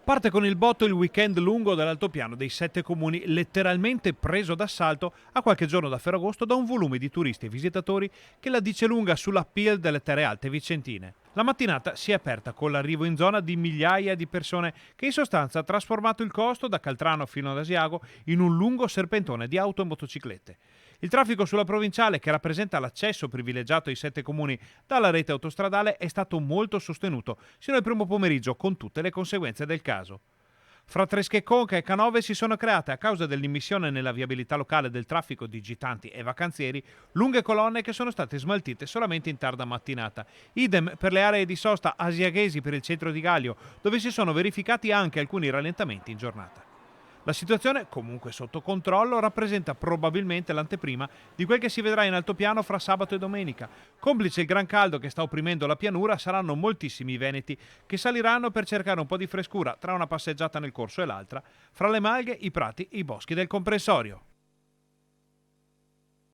Parte con il botto il weekend lungo dell'altopiano dei 7 comuni, letteralmente preso d'assalto a qualche giorno da Ferragosto da un volume di turisti e visitatori che la dice lunga sull'appeal delle terre alte vicentine. La mattinata si è aperta con l'arrivo in zona di migliaia di persone che in sostanza ha trasformato il costo da Caltrano fino ad Asiago in un lungo serpentone di auto e motociclette. Il traffico sulla provinciale, che rappresenta l'accesso privilegiato ai 7 comuni dalla rete autostradale, è stato molto sostenuto sino al primo pomeriggio, con tutte le conseguenze del caso. Fra Tresche Conca e Canove si sono create, a causa dell'immissione nella viabilità locale del traffico di gitanti e vacanzieri, lunghe colonne che sono state smaltite solamente in tarda mattinata. Idem per le aree di sosta asiaghesi per il centro di Gallio, dove si sono verificati anche alcuni rallentamenti in giornata. La situazione, comunque sotto controllo, rappresenta probabilmente l'anteprima di quel che si vedrà in altopiano fra sabato e domenica. Complice il gran caldo che sta opprimendo la pianura, saranno moltissimi i veneti che saliranno per cercare un po' di frescura tra una passeggiata nel corso e l'altra, fra le malghe, i prati e i boschi del comprensorio.